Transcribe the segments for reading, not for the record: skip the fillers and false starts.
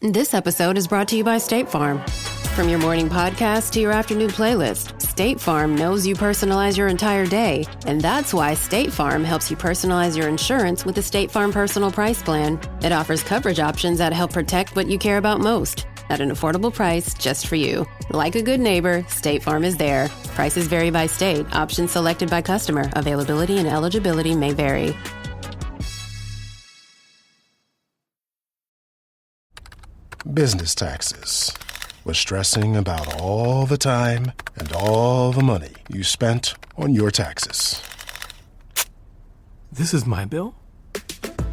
This episode is brought to you by State Farm. From your morning podcast to your afternoon playlist, State Farm knows you personalize your entire day, and that's why State Farm helps you personalize your insurance with the State Farm Personal Price Plan. It offers coverage options that help protect what you care about most at an affordable price just for you. Like a good neighbor, State Farm is there. Prices vary by state. Options selected by customer. Availability and eligibility may vary. Business taxes. Was stressing about all the time and all the money you spent on your taxes. This is my bill?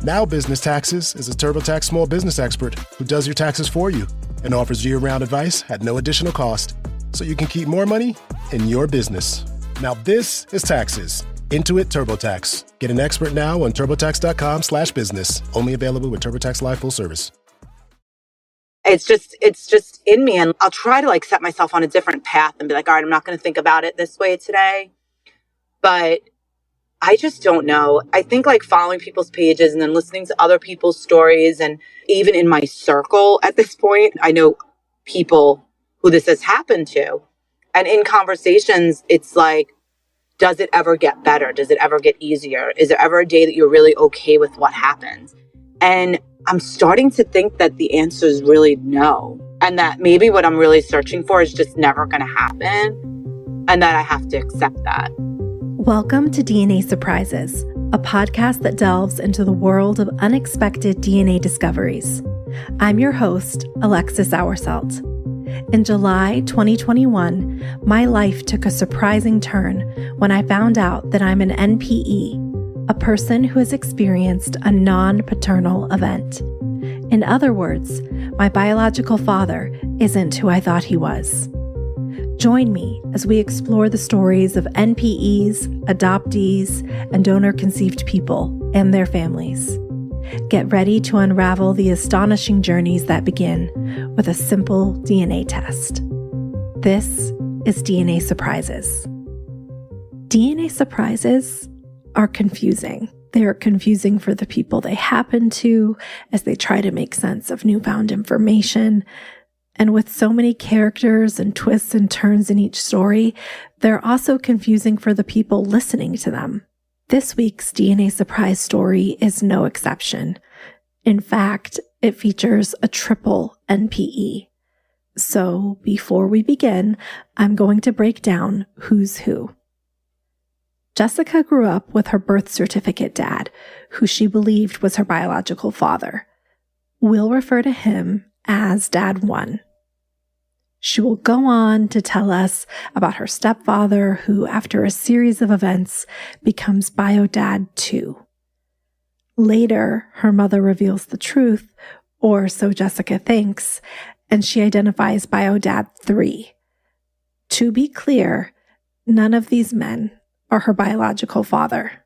Now Business Taxes is a TurboTax small business expert who does your taxes for you and offers year-round advice at no additional cost, so you can keep more money in your business. Now this is taxes. Intuit TurboTax. Get an expert now on turbotax.com/business. Only available with TurboTax Live Full Service. It's just in me, and I'll try to set myself on a different path and be like, all right, I'm not going to think about it this way today. But I just don't know. I think following people's pages and then listening to other people's stories, and even in my circle at this point, I know people who this has happened to. And in conversations, it's does it ever get better? Does it ever get easier? Is there ever a day that you're really okay with what happened? And I'm starting to think that the answer is really no. And that maybe what I'm really searching for is just never going to happen. And that I have to accept that. Welcome to DNA Surprises, a podcast that delves into the world of unexpected DNA discoveries. I'm your host, Alexis Auerselt. In July 2021, my life took a surprising turn when I found out that I'm an NPE, a person who has experienced a non-paternal event. In other words, my biological father isn't who I thought he was. Join me as we explore the stories of NPEs, adoptees, and donor-conceived people and their families. Get ready to unravel the astonishing journeys that begin with a simple DNA test. This is DNA Surprises. DNA Surprises are confusing. They are confusing for the people they happen to as they try to make sense of newfound information. And with so many characters and twists and turns in each story, they're also confusing for the people listening to them. This week's DNA Surprise story is no exception. In fact, it features a triple NPE. So before we begin, I'm going to break down who's who. Jessica grew up with her birth certificate dad, who she believed was her biological father. We'll refer to him as Dad 1. She will go on to tell us about her stepfather, who, after a series of events, becomes Bio Dad 2. Later, her mother reveals the truth, or so Jessica thinks, and she identifies Bio Dad 3. To be clear, none of these men are her biological father.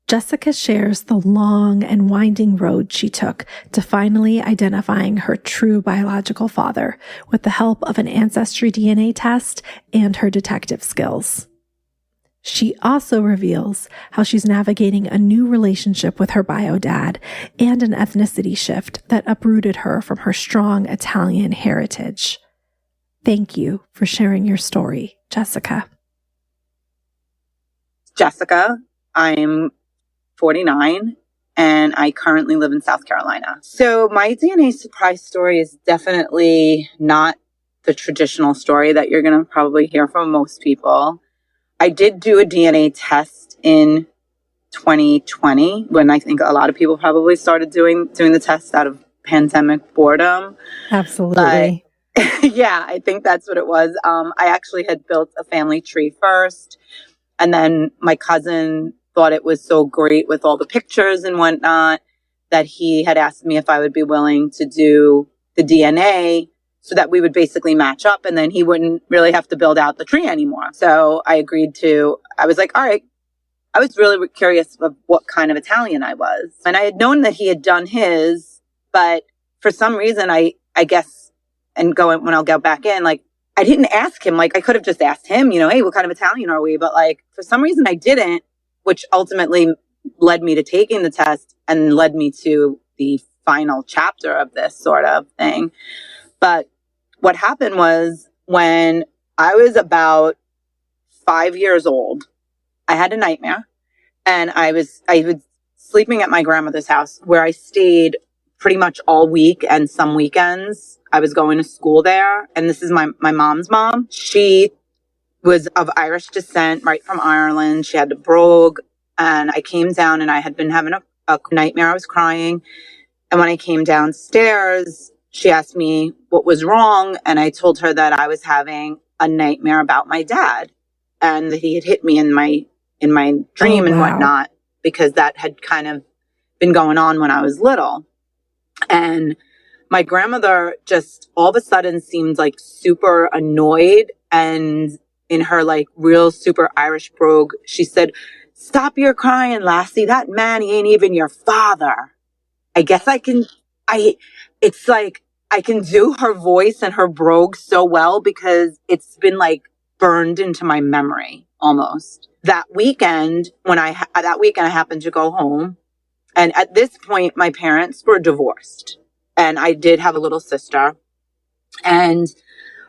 Jessica shares the long and winding road she took to finally identifying her true biological father with the help of an Ancestry DNA test and her detective skills. She also reveals how she's navigating a new relationship with her bio dad and an ethnicity shift that uprooted her from her strong Italian heritage. Thank you for sharing your story, Jessica. Jessica, I'm 49 and I currently live in South Carolina. So my DNA surprise story is definitely not the traditional story that you're going to probably hear from most people. I did do a DNA test in 2020 when I think a lot of people probably started doing the test out of pandemic boredom. Absolutely. But, yeah, I think that's what it was. I actually had built a family tree first. And then my cousin thought it was so great with all the pictures and whatnot that he had asked me if I would be willing to do the DNA so that we would basically match up and then he wouldn't really have to build out the tree anymore. So I agreed to, I was like, all right. I was really curious of what kind of Italian I was. And I had known that he had done his, but for some reason, I guess, and when I'll go back in, I didn't ask him. I could have just asked him, hey, what kind of Italian are we? But for some reason I didn't, which ultimately led me to taking the test and led me to the final chapter of this sort of thing. But what happened was when I was about 5 years old, I had a nightmare, and I was sleeping at my grandmother's house, where I stayed pretty much all week, and some weekends I was going to school there. And this is my mom's mom. She was of Irish descent, right from Ireland. She had a brogue, and I came down, and I had been having a nightmare. I was crying. And when I came downstairs, she asked me what was wrong. And I told her that I was having a nightmare about my dad, and that he had hit me in my dream and whatnot, because that had kind of been going on when I was little. And my grandmother just all of a sudden seemed like super annoyed, and in her like real super Irish brogue, she said, "Stop your crying, lassie. That man, he ain't even your father." I guess it's like I can do her voice and her brogue so well, because it's been like burned into my memory almost. That weekend I happened to go home. And at this point, my parents were divorced, and I did have a little sister. And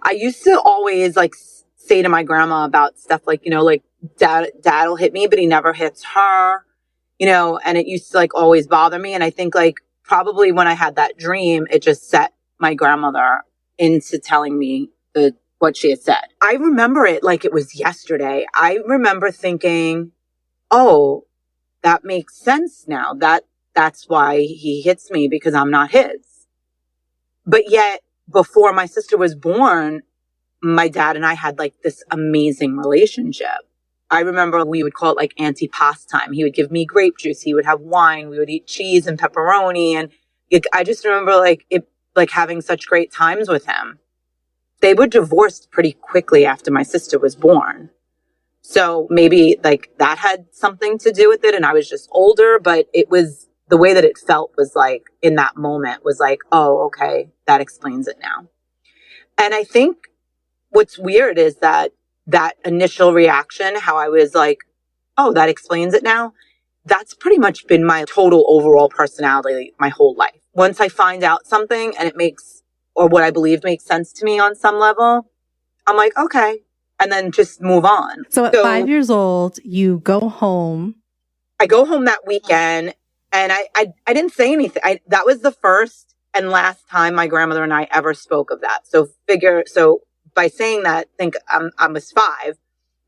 I used to always like say to my grandma about stuff like, like dad'll hit me, but he never hits her, and it used to like always bother me. And I think like probably when I had that dream, it just set my grandmother into telling me what she had said. I remember it like it was yesterday. I remember thinking, oh, that makes sense now. That's why he hits me, because I'm not his. But yet, before my sister was born, my dad and I had like this amazing relationship. I remember we would call it like anti-past time. He would give me grape juice. He would have wine. We would eat cheese and pepperoni. And I just remember like having such great times with him. They were divorced pretty quickly after my sister was born. So maybe like that had something to do with it, and I was just older, but it was the way that it felt was like in that moment was like, oh, okay, that explains it now. And I think what's weird is that initial reaction, how I was like, oh, that explains it now. That's pretty much been my total overall personality my whole life. Once I find out something and it makes, or what I believe makes sense to me on some level, I'm like, okay. And then just move on. So at 5 years old, you go home. I go home that weekend, and I didn't say anything. That was the first and last time my grandmother and I ever spoke of that. So by saying that, think I was 5.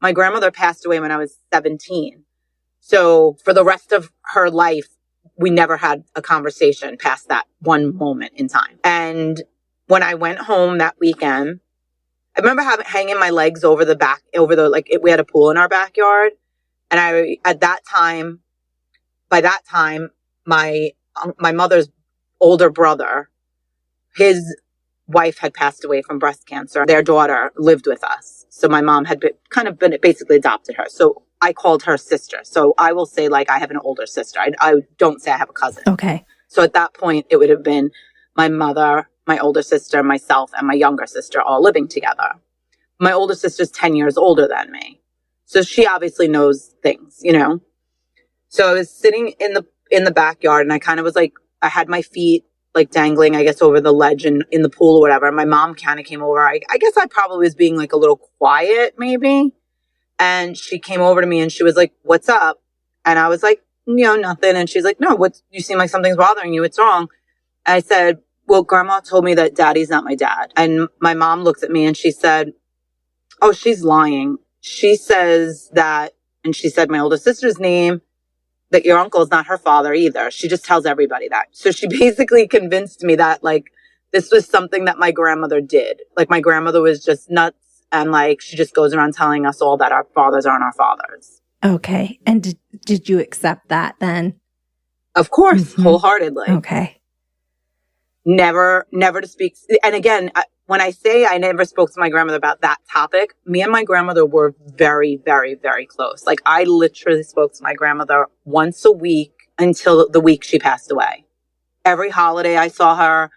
My grandmother passed away when I was 17. So for the rest of her life, we never had a conversation past that one moment in time. And when I went home that weekend, I remember hanging my legs over we had a pool in our backyard. And by that time, my mother's older brother, his wife had passed away from breast cancer. Their daughter lived with us. So my mom had basically adopted her. So I called her sister. So I will say like I have an older sister. I don't say I have a cousin. Okay. So at that point, it would have been my mother, my older sister, myself, and my younger sister all living together. My older sister's 10 years older than me. So she obviously knows things, So I was sitting in the backyard, and I kind of was like, I had my feet like dangling, I guess, over the ledge in the pool or whatever. My mom kind of came over. I guess I probably was being like a little quiet maybe. And she came over to me and she was like, "What's up?" And I was like, nothing. And she's like, "No, you seem like something's bothering you. What's wrong?" And I said, "Well, Grandma told me that Daddy's not my dad." And my mom looked at me and she said, "Oh, she's lying. She says that," and she said my older sister's name, "that your uncle is not her father either. She just tells everybody that." So she basically convinced me that like this was something that my grandmother did. Like my grandmother was just nuts, and like she just goes around telling us all that our fathers aren't our fathers. Okay. And did you accept that then? Of course, wholeheartedly. Okay. Never to speak. And again, when I say I never spoke to my grandmother about that topic, me and my grandmother were very, very, very close. Like I literally spoke to my grandmother once a week until the week she passed away. Every holiday I saw her,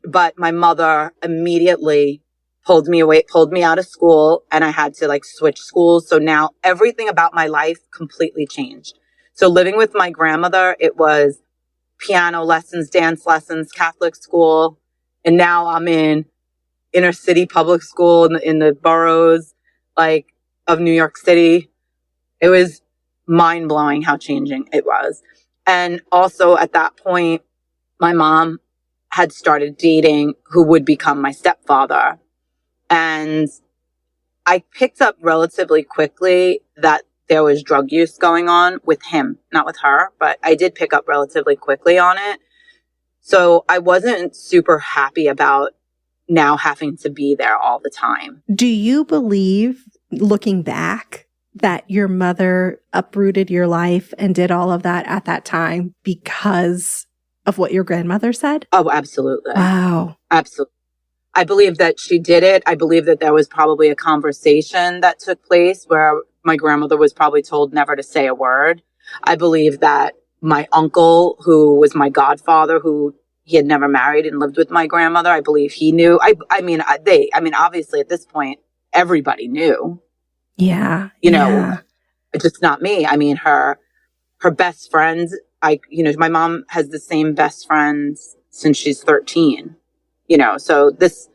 but my mother immediately pulled me out of school, and I had to like switch schools. So now everything about my life completely changed. So living with my grandmother, it was piano lessons, dance lessons, Catholic school. And now I'm in inner city public school in the boroughs, like, of New York City. It was mind blowing how changing it was. And also at that point, my mom had started dating who would become my stepfather. And I picked up relatively quickly that there was drug use going on with him, not with her, but I did pick up relatively quickly on it. So I wasn't super happy about now having to be there all the time. Do you believe, looking back, that your mother uprooted your life and did all of that at that time because of what your grandmother said? Oh, absolutely. Wow. Absolutely. I believe that she did it. I believe that there was probably a conversation that took place where my grandmother was probably told never to say a word. I believe that my uncle, who was my godfather, who he had never married and lived with my grandmother, I believe he knew. I mean, obviously at this point, everybody knew. Yeah. You know, just not me. I mean, her best friends, my mom has the same best friends since she's 13. So this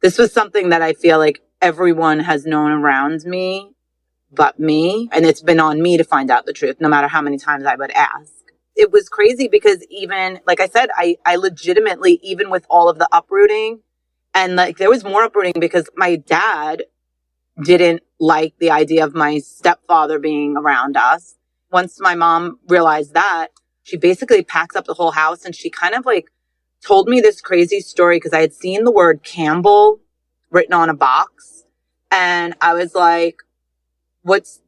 was something that I feel like everyone has known around me but me. And it's been on me to find out the truth, no matter how many times I would ask. It was crazy because even, like I said, I legitimately, even with all of the uprooting, and like there was more uprooting because my dad didn't like the idea of my stepfather being around us. Once my mom realized that, she basically packed up the whole house and she kind of like told me this crazy story because I had seen the word Campbell written on a box. And I was like, what's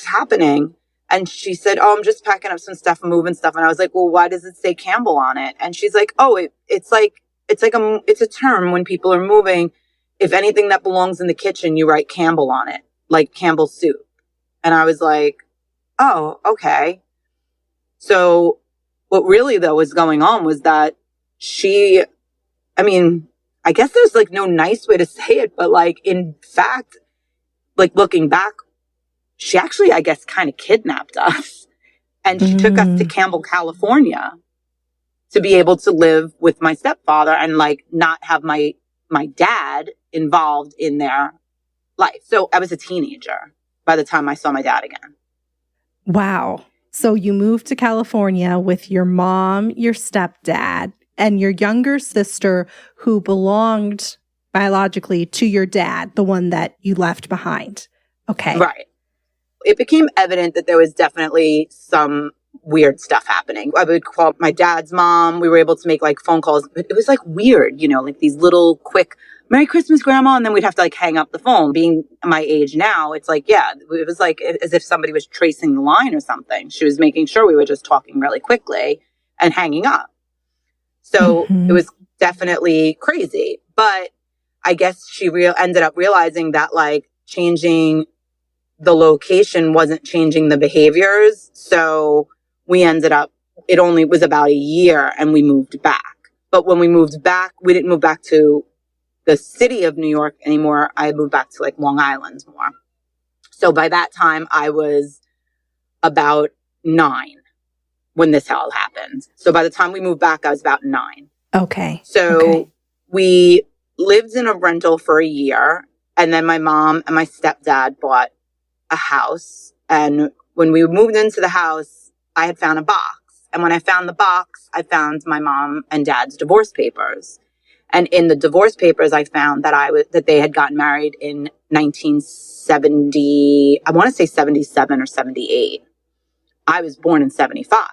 happening? And she said, oh, I'm just packing up some stuff and moving stuff. And I was like, well, why does it say Campbell on it? And she's like, oh, it's a term when people are moving. If anything that belongs in the kitchen, you write Campbell on it, like Campbell soup. And I was like, oh, okay. So what really though was going on was that I guess there's like no nice way to say it, but like, in fact, like looking back, she actually, I guess, kind of kidnapped us. And she took us to Campbell, California to be able to live with my stepfather and like not have my dad involved in their life. So I was a teenager by the time I saw my dad again. Wow. So you moved to California with your mom, your stepdad, and your younger sister who belonged biologically to your dad, the one that you left behind. Okay. Right. It became evident that there was definitely some weird stuff happening. I would call my dad's mom. We were able to make like phone calls, but it was like weird, like these little quick Merry Christmas, Grandma. And then we'd have to like hang up the phone. Being my age now, it's like, yeah, it was like as if somebody was tracing the line or something. She was making sure we were just talking really quickly and hanging up. So it was definitely crazy. But I guess she ended up realizing that like changing the location wasn't changing the behaviors. So we ended up, it only was about a year and we moved back. But when we moved back, we didn't move back to the city of New York anymore. I moved back to like Long Island more. So by that time I was about 9 when this all happened. So by the time we moved back, I was about 9. Okay. So we lived in a rental for a year. And then my mom and my stepdad bought a house. And when we moved into the house, I had found a box. And when I found the box, I found my mom and dad's divorce papers. And in the divorce papers, I found that they had gotten married in 1970, I want to say 77 or 78. I was born in 75.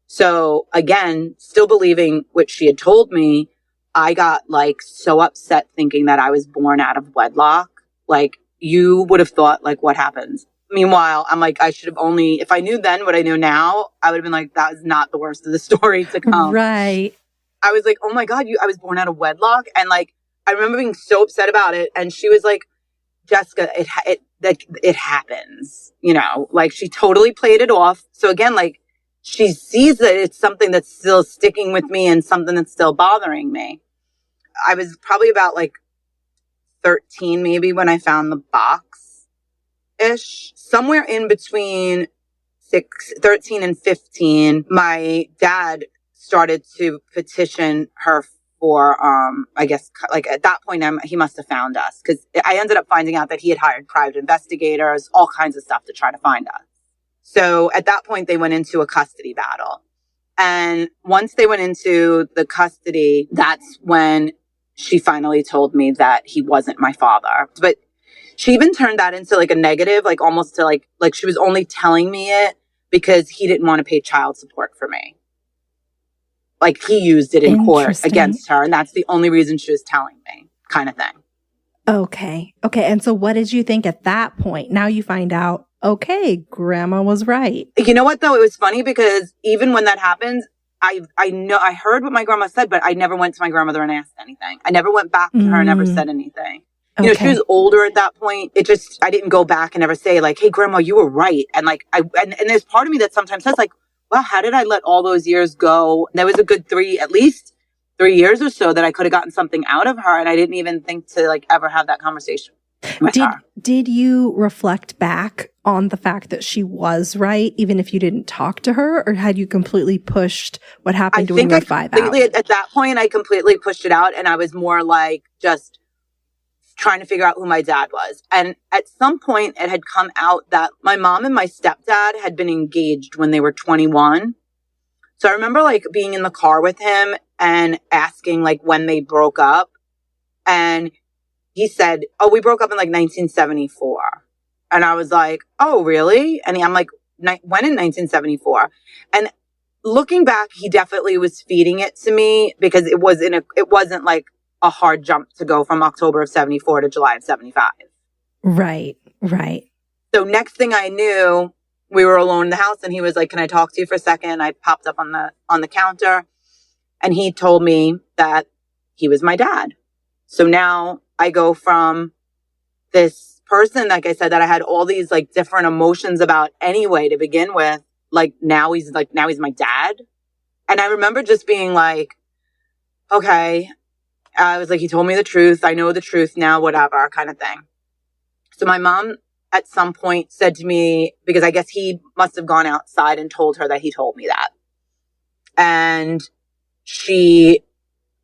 So again, still believing what she had told me, I got like so upset thinking that I was born out of wedlock. Like, you would have thought, like, what happens? Meanwhile, I'm like, I should have only, if I knew then what I know now, I would have been like, that is not the worst of the story to come. Right. I was like, oh my God, I was born out of wedlock. And like, I remember being so upset about it. And she was like, Jessica, it happens, like she totally played it off. So again, like she sees that it's something that's still sticking with me and something that's still bothering me. I was probably about like 13 maybe when I found the box-ish. Somewhere in between 13 and 15, my dad started to petition her for, I guess, like at that point, he must have found us, because I ended up finding out that he had hired private investigators, all kinds of stuff to try to find us. So at that point, they went into a custody battle. And once they went into the custody, that's when she finally told me that he wasn't my father. But she even turned that into like a negative, like almost to like she was only telling me it because he didn't want to pay child support for me. Like he used it in court against her. And that's the only reason she was telling me, kind of thing. Okay. And so what did you think at that point? Now you find out, okay, grandma was right. You know what, though? It was funny because even when that happens, I heard what my grandma said, but I never went to my grandmother and asked anything. I never went back to her and never said anything. You know, she was older at that point. I didn't go back and ever say like, hey, grandma, you were right. And like, and there's part of me that sometimes says like, well, how did I let all those years go? There was a good at least 3 years or so that I could have gotten something out of her. And I didn't even think to like ever have that conversation with her. Did you reflect back on the fact that she was right, even if you didn't talk to her, or had you completely pushed what happened when you were 5 out? At that point, I completely pushed it out, and I was more like just trying to figure out who my dad was. And at some point, it had come out that my mom and my stepdad had been engaged when they were 21. So I remember like being in the car with him and asking like when they broke up. And he said, oh, we broke up in like 1974. And I was like, oh, really? And I'm like, when in 1974? And looking back, he definitely was feeding it to me because it wasn't like a hard jump to go from October of 74 to July of 75. Right. So next thing I knew, we were alone in the house and he was like, can I talk to you for a second? I popped up on the counter and he told me that he was my dad. So now I go from this person, like I said, that I had all these like different emotions about anyway to begin with. Like now he's my dad. And I remember just being like, okay. I was like, he told me the truth. I know the truth now, whatever kind of thing. So my mom at some point said to me, because I guess he must have gone outside and told her that he told me that. And she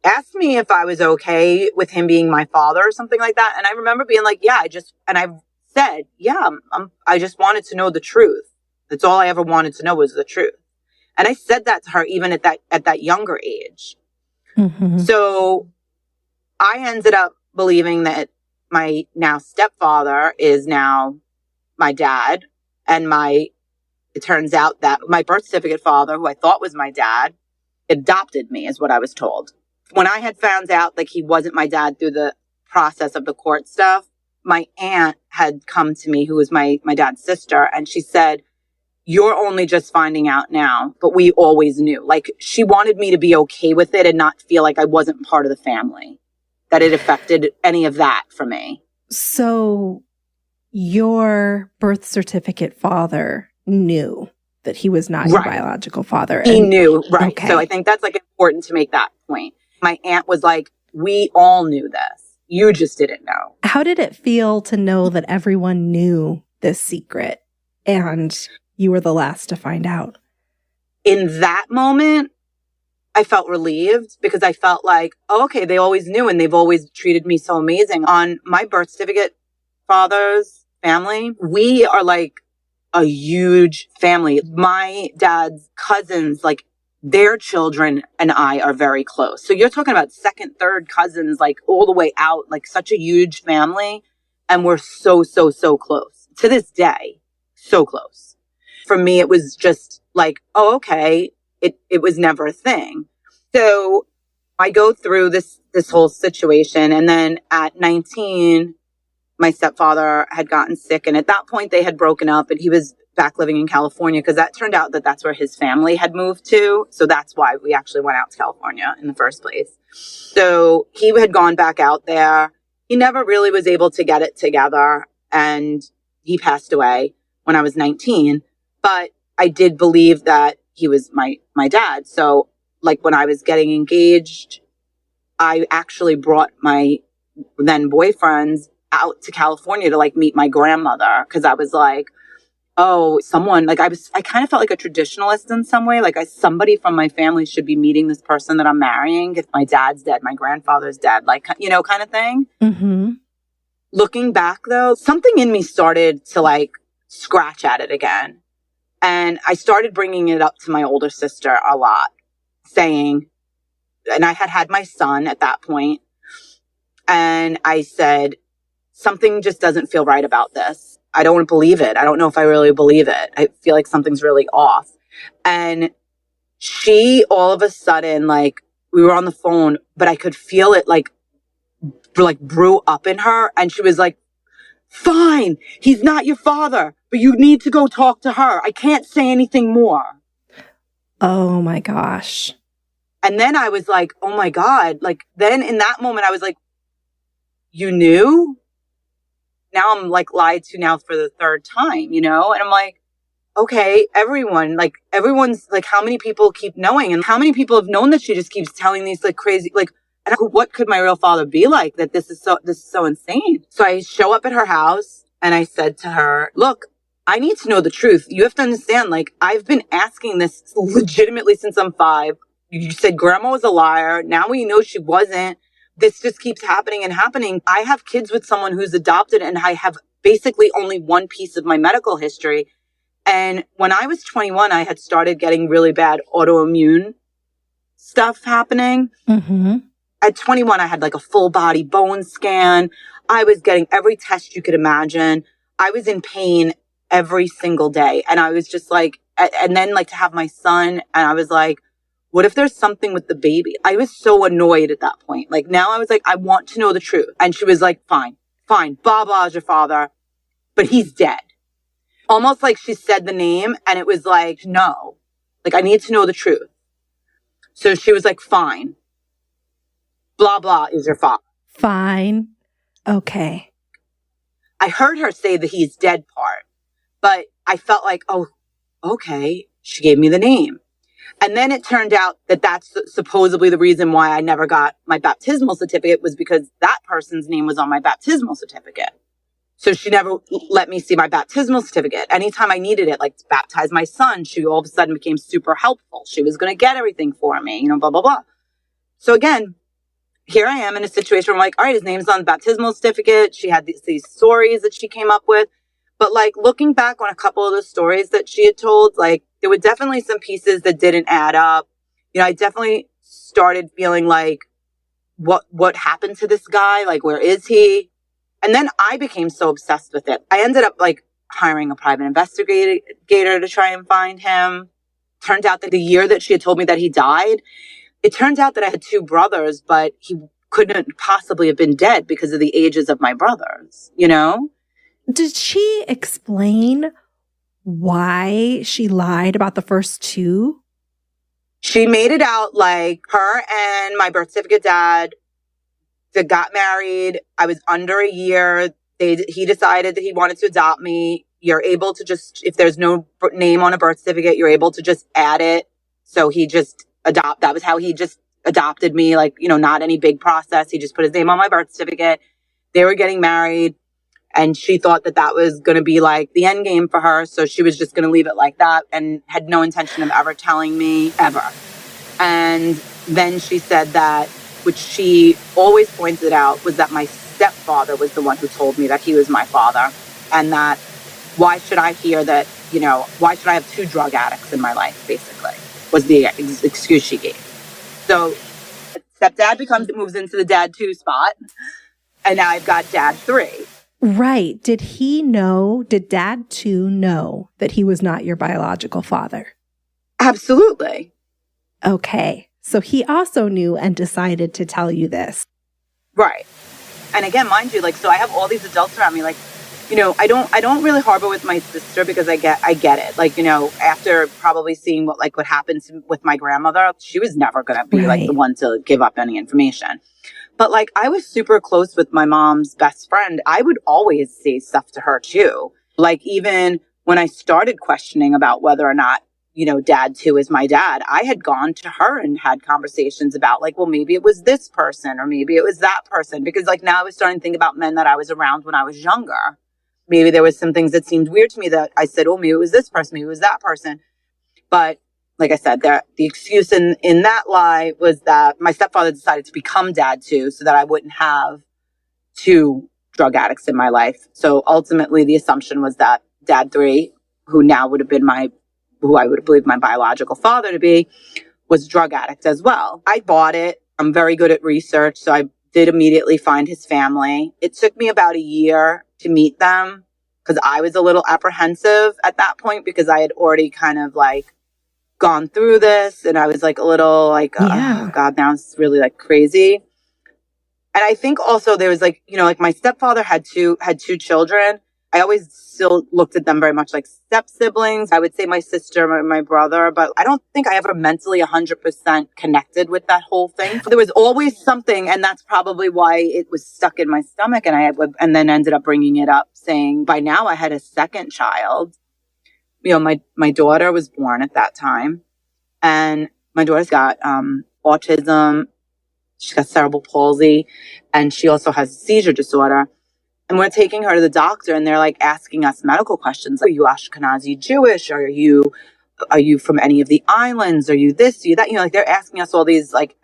asked me if I was okay with him being my father or something like that. And I remember being like, yeah, I said, yeah, I just wanted to know the truth. That's all I ever wanted to know was the truth. And I said that to her even at that younger age. Mm-hmm. So I ended up believing that my now stepfather is now my dad. And it turns out that my birth certificate father, who I thought was my dad, adopted me, is what I was told. When I had found out like he wasn't my dad through the process of the court stuff, my aunt had come to me, who was my dad's sister, and she said, you're only just finding out now, but we always knew. Like she wanted me to be okay with it and not feel like I wasn't part of the family, that it affected any of that for me. So your birth certificate father knew that he was not your biological father. He knew, right. Okay. So I think that's like important to make that point. My aunt was like, we all knew this. You just didn't know. How did it feel to know that everyone knew this secret and you were the last to find out? In that moment, I felt relieved because I felt like, oh, okay, they always knew and they've always treated me so amazing. On my birth certificate father's family, we are like a huge family. My dad's cousins, like their children and I are very close. So you're talking about second, third cousins, like all the way out, like such a huge family. And we're so, so, so close to this day. So close. For me, it was just like, oh, okay. It was never a thing. So I go through this whole situation. And then at 19, my stepfather had gotten sick. And at that point they had broken up and he was back living in California because that turned out that that's where his family had moved to. So that's why we actually went out to California in the first place. So he had gone back out there. He never really was able to get it together and he passed away when I was 19. But I did believe that he was my dad. So like when I was getting engaged, I actually brought my then boyfriends out to California to like meet my grandmother. Cause I was like, someone, like I kind of felt like a traditionalist in some way. Like somebody from my family should be meeting this person that I'm marrying. If my dad's dead, my grandfather's dead, like, kind of thing. Mm-hmm. Looking back though, something in me started to like scratch at it again. And I started bringing it up to my older sister a lot, saying, and I had my son at that point, and I said, something just doesn't feel right about this. I don't believe it. I don't know if I really believe it. I feel like something's really off. And she, all of a sudden, like, we were on the phone, but I could feel it like brew up in her. And she was like, fine, he's not your father, but you need to go talk to her. I can't say anything more. Oh my gosh. And then I was like, oh my God. Like, then in that moment, I was like, you knew? Now I'm like lied to now for the third time, And I'm like, okay, everyone's like, how many people keep knowing, and how many people have known that she just keeps telling these like crazy, like, what could my real father be like, that this is so insane. So I show up at her house and I said to her, look, I need to know the truth. You have to understand, like, I've been asking this legitimately since I'm 5. You said grandma was a liar. Now we know she wasn't. This just keeps happening and happening. I have kids with someone who's adopted, and I have basically only one piece of my medical history. And when I was 21, I had started getting really bad autoimmune stuff happening. Mm-hmm. At 21, I had like a full body bone scan. I was getting every test you could imagine. I was in pain every single day. And I was just like, and then like to have my son, and I was like, what if there's something with the baby? I was so annoyed at that point. Like, now I was like, I want to know the truth. And she was like, fine, Baba is your father, but he's dead. Almost like she said the name, and it was like, no, like, I need to know the truth. So she was like, fine, blah, blah is your father. Fine. Okay. I heard her say the he's dead part, but I felt like, oh, okay. She gave me the name. And then it turned out that that's supposedly the reason why I never got my baptismal certificate, was because that person's name was on my baptismal certificate. So she never let me see my baptismal certificate. Anytime I needed it, like to baptize my son, she all of a sudden became super helpful. She was going to get everything for me, blah, blah, blah. So again, here I am in a situation where I'm like, all right, his name's on the baptismal certificate. She had these stories that she came up with. But like, looking back on a couple of the stories that she had told, like, there were definitely some pieces that didn't add up. I definitely started feeling like, what happened to this guy? Like, where is he? And then I became so obsessed with it. I ended up like hiring a private investigator to try and find him. Turned out that the year that she had told me that he died, it turns out that I had 2 brothers, but he couldn't possibly have been dead because of the ages of my brothers, Did she explain why she lied about the first 2? She made it out like her and my birth certificate dad, they got married. I was under a year. He decided that he wanted to adopt me. You're able to just, if there's no name on a birth certificate, you're able to just add it. So he just that was how he just adopted me. Like, not any big process. He just put his name on my birth certificate. They were getting married, and she thought that was going to be like the end game for her. So she was just going to leave it like that, and had no intention of ever telling me ever. And then she said that, which she always pointed out, was that my stepfather was the one who told me that he was my father. And that, why should I hear that, why should I have 2 drug addicts in my life, basically, was the excuse she gave. So stepdad moves into the dad 2 spot. And now I've got dad 3. Right. Did dad 2 know that he was not your biological father? Absolutely. Okay. So he also knew and decided to tell you this. Right. And again, mind you, like, so I have all these adults around me, like, I don't really harbor with my sister, because I get it. Like, after probably seeing what happened with my grandmother, she was never going to be like the one to give up any information. But like, I was super close with my mom's best friend. I would always say stuff to her too. Like, even when I started questioning about whether or not, dad 2 is my dad, I had gone to her and had conversations about like, well, maybe it was this person, or maybe it was that person. Because like, now I was starting to think about men that I was around when I was younger. maybe there was some things that seemed weird to me that I said, oh, maybe it was this person, maybe it was that person. But like I said, the excuse in that lie was that my stepfather decided to become dad too, so that I wouldn't have two drug addicts in my life. So ultimately the assumption was that dad 3, who now would have been who I would have believed my biological father to be, was a drug addict as well. I bought it. I'm very good at research, so I did immediately find his family. It took me about a year to meet them because I was a little apprehensive at that point because I had already kind of like gone through this and I was like a little like, oh God, now it's really like crazy. And I think also there was like, like my stepfather had two children. I always still looked at them very much like step siblings. I would say my sister, my brother, but I don't think I ever mentally 100% connected with that whole thing. There was always something, and that's probably why it was stuck in my stomach. And then ended up bringing it up, saying by now I had a second child. My daughter was born at that time, and my daughter's got autism. She's got cerebral palsy, and she also has a seizure disorder. And we're taking her to the doctor and they're like asking us medical questions. Are you Ashkenazi Jewish? Are you from any of the islands? Are you this, are you that? Like they're asking us all these like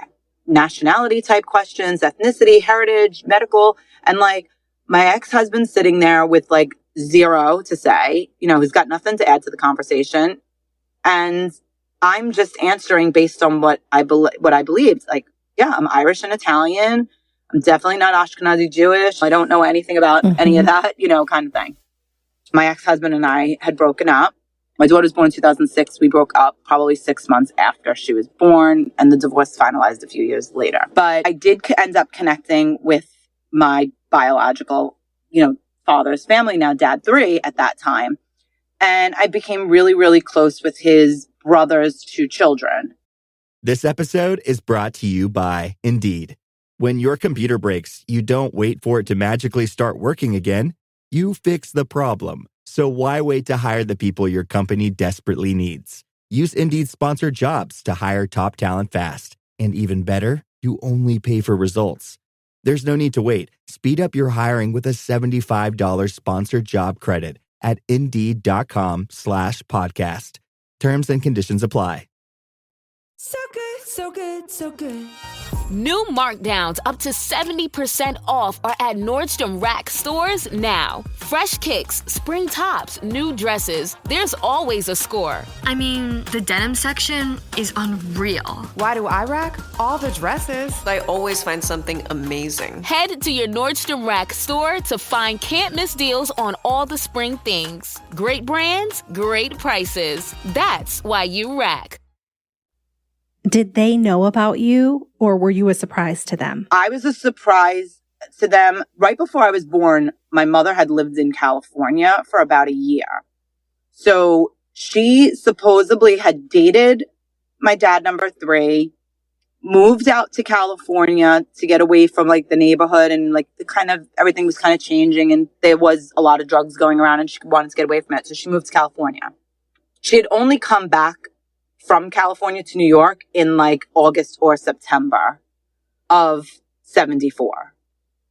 nationality type questions, ethnicity, heritage, medical. And like my ex-husband's sitting there with like zero to say, who's got nothing to add to the conversation. And I'm just answering based on what I believed. Like, yeah, I'm Irish and Italian. I'm definitely not Ashkenazi Jewish. I don't know anything about any of that, kind of thing. My ex-husband and I had broken up. My daughter was born in 2006. We broke up probably 6 months after she was born, and the divorce finalized a few years later. But I did end up connecting with my biological, father's family, now dad 3 at that time. And I became really, really close with his brother's 2 children. This episode is brought to you by Indeed. When your computer breaks, you don't wait for it to magically start working again. You fix the problem. So why wait to hire the people your company desperately needs? Use Indeed's sponsored jobs to hire top talent fast. And even better, you only pay for results. There's no need to wait. Speed up your hiring with a $75 sponsored job credit at Indeed.com/podcast. Terms and conditions apply. So good, so good, so good. New markdowns up to 70% off are at Nordstrom Rack stores now. Fresh kicks, spring tops, new dresses. There's always a score. I mean, the denim section is unreal. Why do I rack? All the dresses. I always find something amazing. Head to your Nordstrom Rack store to find can't-miss deals on all the spring things. Great brands, great prices. That's why you rack. Did they know about you, or were you a surprise to them? I was a surprise to them. Right before I was born, my mother had lived in California for about a year. So she supposedly had dated my dad, number 3, moved out to California to get away from like the neighborhood and like everything was kind of changing and there was a lot of drugs going around and she wanted to get away from it. So she moved to California. She had only come back from California to New York in like August or September of 74.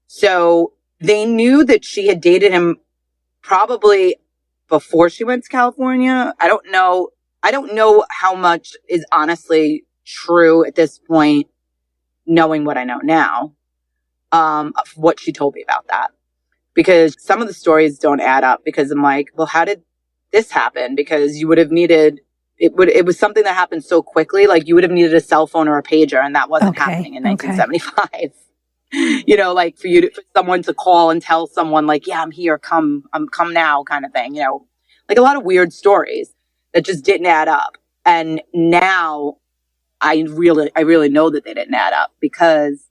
So they knew that she had dated him probably before she went to California. I don't know how much is honestly true at this point, knowing what I know now, of what she told me about that. Because some of the stories don't add up because I'm like, well, how did this happen? Because you would have needed it was something that happened so quickly. Like you would have needed a cell phone or a pager, and that wasn't happening in 1975. Like for someone to call and tell someone like, yeah, I'm here, come now kind of thing, like a lot of weird stories that just didn't add up. And now I really know that they didn't add up because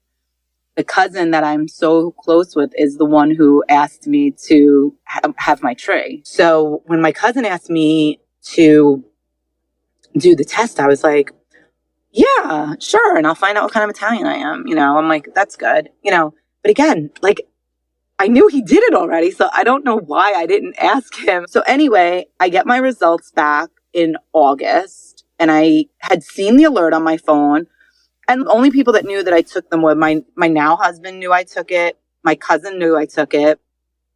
the cousin that I'm so close with is the one who asked me to have my tree. So when my cousin asked me to do the test, I was like, yeah, sure. And I'll find out what kind of Italian I am. I'm like, that's good. But again, like I knew he did it already. So I don't know why I didn't ask him. So anyway, I get my results back in August and I had seen the alert on my phone. And the only people that knew that I took them were my now husband knew I took it. My cousin knew I took it.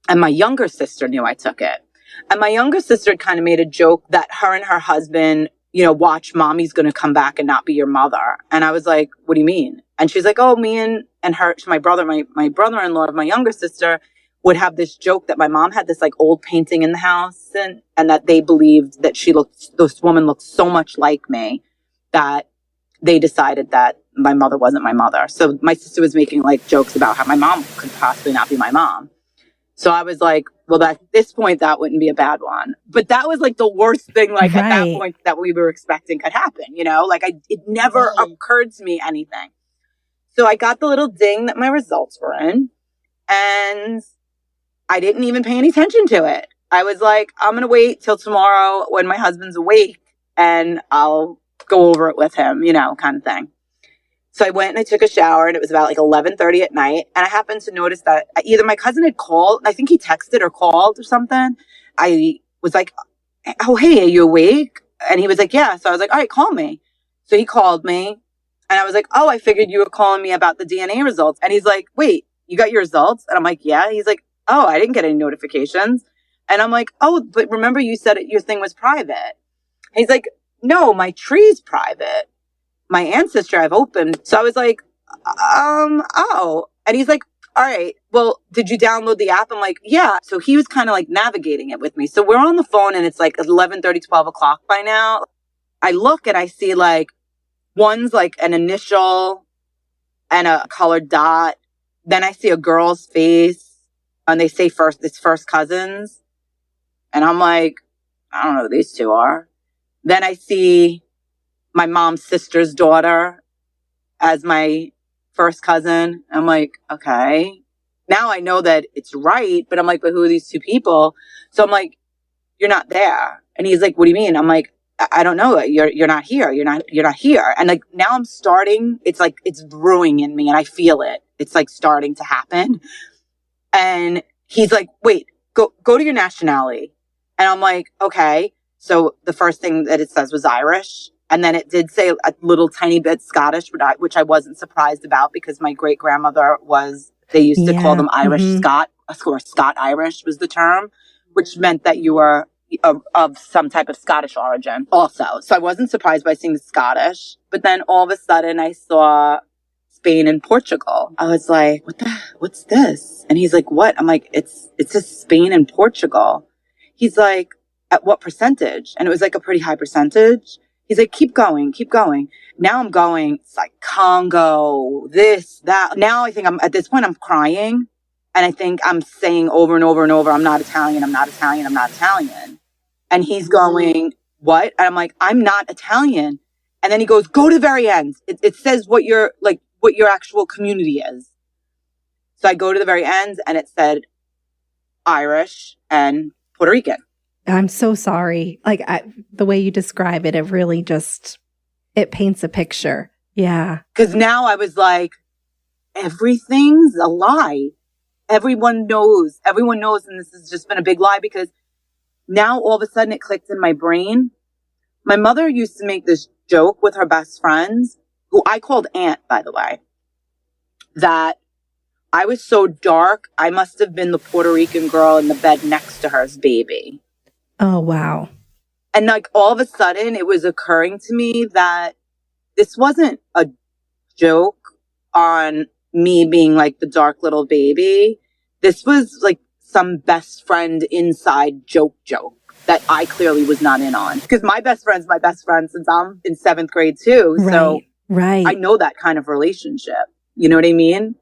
And my younger sister knew I took it. And my younger sister kind of made a joke that her and her husband, watch, mommy's going to come back and not be your mother. And I was like, what do you mean? And she's like, oh, me and her, my brother-in-law of my younger sister would have this joke that my mom had this like old painting in the house and that they believed that this woman looked so much like me that they decided that my mother wasn't my mother. So my sister was making like jokes about how my mom could possibly not be my mom. So I was like, well, at this point, that wouldn't be a bad one. But that was like the worst thing, like at that point that we were expecting could happen, like it never occurred to me anything. So I got the little ding that my results were in and I didn't even pay any attention to it. I was like, I'm going to wait till tomorrow when my husband's awake and I'll go over it with him, kind of thing. So I went and I took a shower and it was about like 11:30 at night. And I happened to notice that either my cousin had called, I think he texted or called or something. I was like, oh, hey, are you awake? And he was like, yeah. So I was like, all right, call me. So he called me and I was like, oh, I figured you were calling me about the DNA results. And he's like, wait, you got your results? And I'm like, yeah. He's like, oh, I didn't get any notifications. And I'm like, oh, but remember you said your thing was private. He's like, no, my tree's private. My Ancestry I've opened. So I was like, oh. And he's like, all right, well, did you download the app? I'm like, yeah. So he was kind of like navigating it with me. So we're on the phone and it's like 11:30, 12 o'clock by now. I look and I see like one's like an initial and a colored dot. Then I see a girl's face and they say it's first cousins. And I'm like, I don't know who these two are. Then I see my mom's sister's daughter as my first cousin. I'm like, okay. Now I know that it's right, but I'm like, but who are these two people? So I'm like, you're not there. And he's like, what do you mean? I'm like, I don't know. You're not here. You're not here. And like now I'm starting, it's like, it's brewing in me and I feel it. It's like starting to happen. And he's like, wait, go to your nationality. And I'm like, okay. So the first thing that it says was Irish. And then it did say a little tiny bit Scottish, which I wasn't surprised about because my great grandmother they used to call them Irish Scot, or Scot Irish was the term, which meant that you were of some type of Scottish origin also. So I wasn't surprised by seeing Scottish, but then all of a sudden I saw Spain and Portugal. I was like, what's this? And he's like, what? I'm like, it's just Spain and Portugal. He's like, at what percentage? And it was like a pretty high percentage. He's like, keep going. Now I'm going, it's like Congo, this, that. Now I think at this point I'm crying. And I think I'm saying over and over and over, I'm not Italian. And he's going, what? And I'm like, I'm not Italian. And then he goes, go to the very end. It says what your actual community is. So I go to the very end and it said Irish and Puerto Rican. I'm so sorry. Like the way you describe it, it really it paints a picture. Yeah. Because now I was like, everything's a lie. Everyone knows. And this has just been a big lie because now all of a sudden it clicked in my brain. My mother used to make this joke with her best friends, who I called Aunt, by the way, that I was so dark, I must have been the Puerto Rican girl in the bed next to her's baby. Oh, wow. And like all of a sudden it was occurring to me that this wasn't a joke on me being like the dark little baby. This was like some best friend inside joke that I clearly was not in on. Because my best friend's my best friend since I'm in 7th grade too. So I know that kind of relationship. You know what I mean?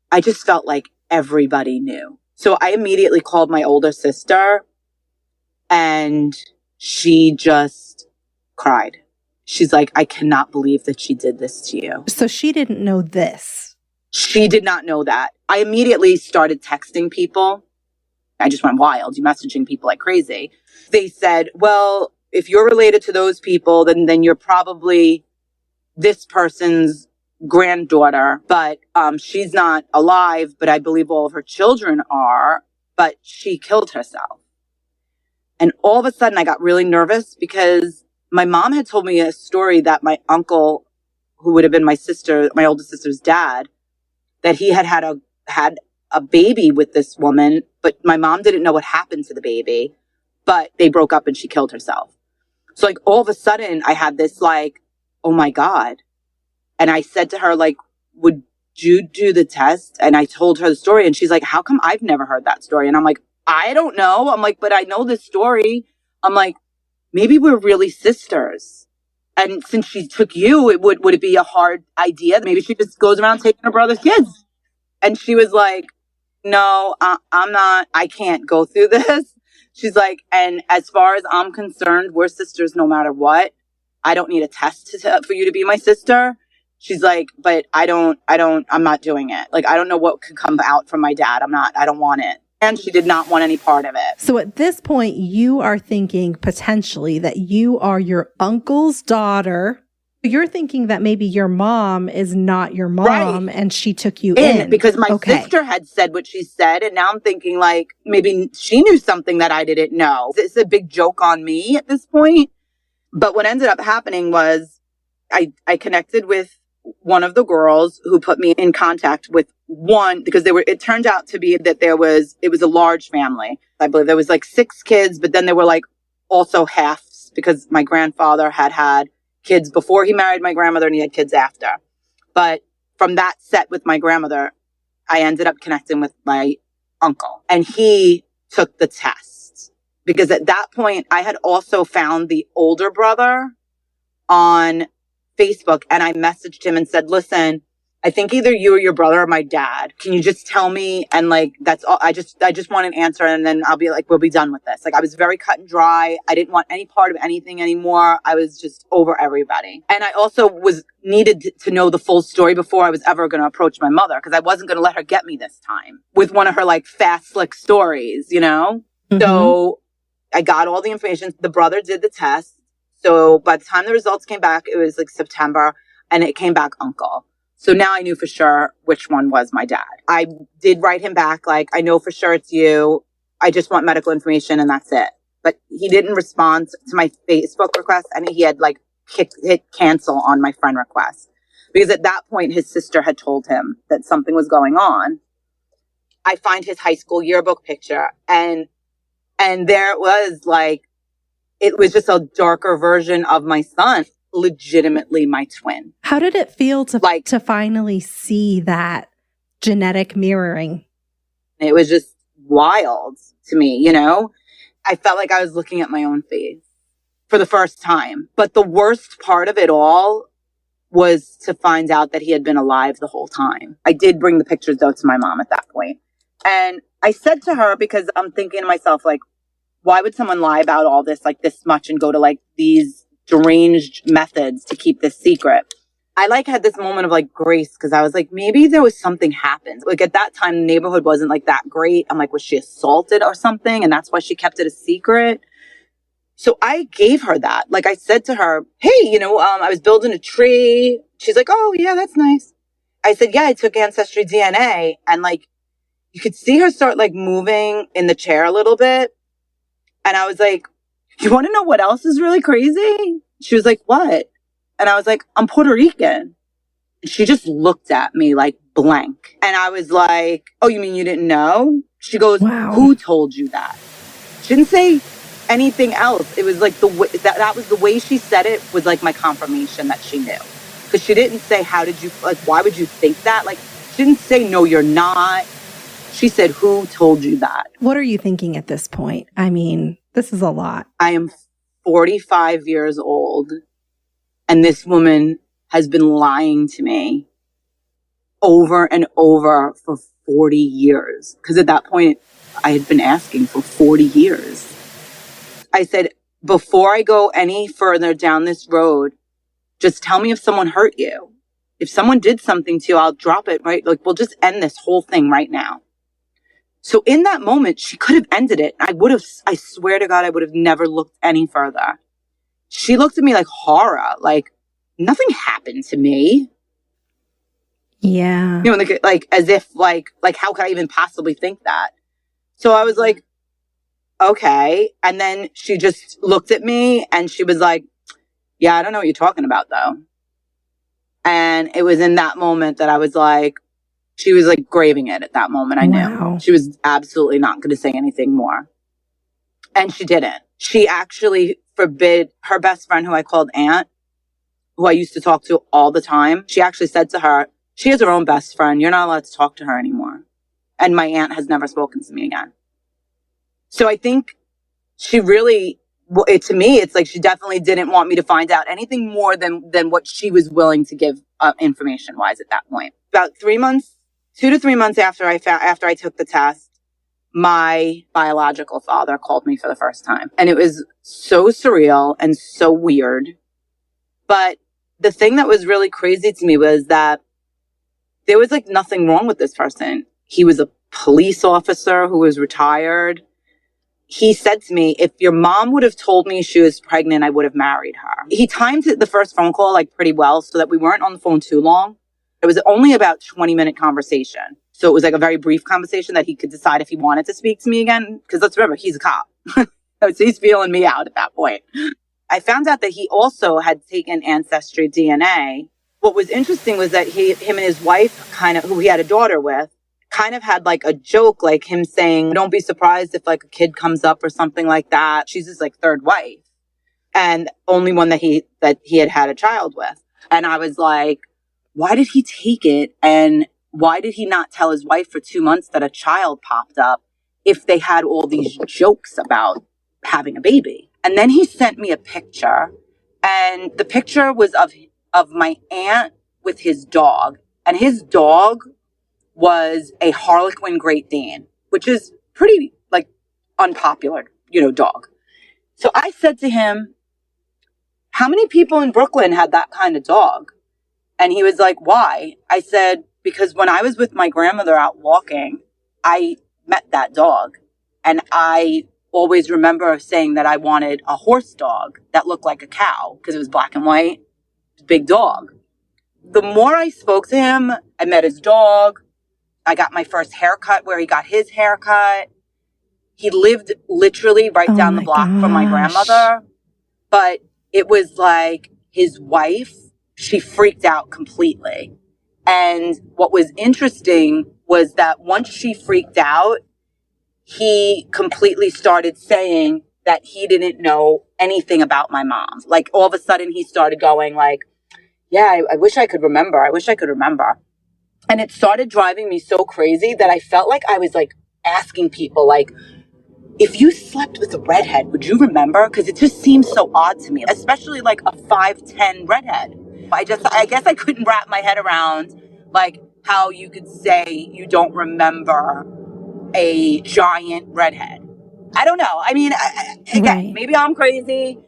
I just felt like everybody knew. So I immediately called my older sister and she just cried. She's like, I cannot believe that she did this to you. So she didn't know this. She did not know that. I immediately started texting people. I just went wild, messaging people like crazy. They said, well, if you're related to those people, then you're probably this person's granddaughter, but she's not alive, but I believe all of her children are, but she killed herself. And all of a sudden I got really nervous because my mom had told me a story that my uncle, who would have been my older sister's dad, that he had a baby with this woman, but my mom didn't know what happened to the baby, but they broke up and she killed herself. So like all of a sudden I had this like, oh my God. And I said to her, like, would you do the test? And I told her the story and she's like, how come I've never heard that story? And I'm like, I don't know. I'm like, but I know this story. I'm like, maybe we're really sisters. And since she took you, would it be a hard idea? Maybe she just goes around taking her brother's kids. And she was like, no, I can't go through this. She's like, and as far as I'm concerned, we're sisters no matter what. I don't need a test for you to be my sister. She's like, but I'm not doing it. Like, I don't know what could come out from my dad. I don't want it. And she did not want any part of it. So at this point, you are thinking potentially that you are your uncle's daughter. You're thinking that maybe your mom is not your mom, right, and she took you in. Because my sister had said what she said. And now I'm thinking like, maybe she knew something that I didn't know. It's a big joke on me at this point. But what ended up happening was I connected with one of the girls who put me in contact with one, because it turned out to be that it was a large family. I believe there was like 6 kids, but then there were like also halves because my grandfather had kids before he married my grandmother and he had kids after. But from that set with my grandmother, I ended up connecting with my uncle and he took the test because at that point I had also found the older brother on Facebook and I messaged him and said, listen, I think either you or your brother or my dad. Can you just tell me? And like, that's all. I just want an answer. And then I'll be like, we'll be done with this. Like I was very cut and dry. I didn't want any part of anything anymore. I was just over everybody. And I also needed to know the full story before I was ever going to approach my mother because I wasn't going to let her get me this time with one of her like fast, slick stories, you know? Mm-hmm. So I got all the information. The brother did the test. So by the time the results came back, it was like September and it came back uncle. So now I knew for sure which one was my dad. I did write him back, like, I know for sure it's you. I just want medical information and that's it. But he didn't respond to my Facebook request and he had like hit cancel on my friend request. Because at that point, his sister had told him that something was going on. I find his high school yearbook picture and there it was like, it was just a darker version of my son. Legitimately my twin. How did it feel to finally see that genetic mirroring? It was just wild to me, you know? I felt like I was looking at my own face for the first time. But the worst part of it all was to find out that he had been alive the whole time. I did bring the pictures though to my mom at that point. And I said to her, because I'm thinking to myself, like, why would someone lie about all this like this much and go to like these deranged methods to keep this secret? I like had this moment of like grace because I was like, maybe there was something happened. Like at that time, the neighborhood wasn't like that great. I'm like, was she assaulted or something? And that's why she kept it a secret. So I gave her that. Like I said to her, hey, you know, I was building a tree. She's like, oh yeah, that's nice. I said, yeah, I took Ancestry DNA. And like, you could see her start like moving in the chair a little bit. And I was like, you want to know what else is really crazy? She was like, what? And I was like, I'm Puerto Rican. And she just looked at me like blank. And I was like, oh, you mean you didn't know? She goes, wow. Who told you that? She didn't say anything else. It was like that was the way she said it was like my confirmation that she knew. Because she didn't say, why would you think that? Like, she didn't say, no, you're not. She said, who told you that? What are you thinking at this point? I mean, this is a lot. I am 45 years old, and this woman has been lying to me over and over for 40 years. Because at that point, I had been asking for 40 years. I said, before I go any further down this road, just tell me if someone hurt you. If someone did something to you, I'll drop it, right? Like, we'll just end this whole thing right now. So in that moment, she could have ended it. I swear to God, I would have never looked any further. She looked at me like horror, like nothing happened to me. Yeah. You know, like as if like how could I even possibly think that? So I was like, okay. And then she just looked at me and she was like, yeah, I don't know what you're talking about though. And it was in that moment that I was like, She was like graving it at that moment. I Wow. knew she was absolutely not going to say anything more. And she didn't. She actually forbid her best friend, who I called Aunt, who I used to talk to all the time. She actually said to her, she has her own best friend. You're not allowed to talk to her anymore. And my aunt has never spoken to me again. So I think she really, to me, it's like she definitely didn't want me to find out anything more than what she was willing to give information-wise at that point. About 2 to 3 months after I took the test, my biological father called me for the first time. And it was so surreal and so weird. But the thing that was really crazy to me was that there was like nothing wrong with this person. He was a police officer who was retired. He said to me, if your mom would have told me she was pregnant, I would have married her. He timed the first phone call like pretty well so that we weren't on the phone too long. It was only about 20-minute conversation. So it was like a very brief conversation that he could decide if he wanted to speak to me again. Because let's remember, he's a cop. So he's feeling me out at that point. I found out that he also had taken Ancestry DNA. What was interesting was that him and his wife, who he had a daughter with, kind of had like a joke, like him saying, don't be surprised if like a kid comes up or something like that. She's his like third wife and only one that he had a child with. And I was like, why did he take it? And why did he not tell his wife for 2 months that a child popped up if they had all these jokes about having a baby? And then he sent me a picture, and the picture was of my aunt with his dog, and his dog was a Harlequin Great Dane, which is pretty like unpopular, dog. So I said to him, how many people in Brooklyn had that kind of dog? And he was like, why? I said, because when I was with my grandmother out walking, I met that dog. And I always remember saying that I wanted a horse dog that looked like a cow because it was black and white, big dog. The more I spoke to him, I met his dog. I got my first haircut where he got his haircut. He lived literally right down the block from my grandmother. But it was like his wife, she freaked out completely. And what was interesting was that once she freaked out, he completely started saying that he didn't know anything about my mom. Like all of a sudden he started going like, yeah, I wish I could remember. I wish I could remember. And it started driving me so crazy that I felt like I was like asking people like, if you slept with a redhead, would you remember? Because it just seems so odd to me, especially like a 5'10" redhead. I guess I couldn't wrap my head around like how you could say you don't remember a giant redhead. I don't know. I mean, again, maybe I'm crazy.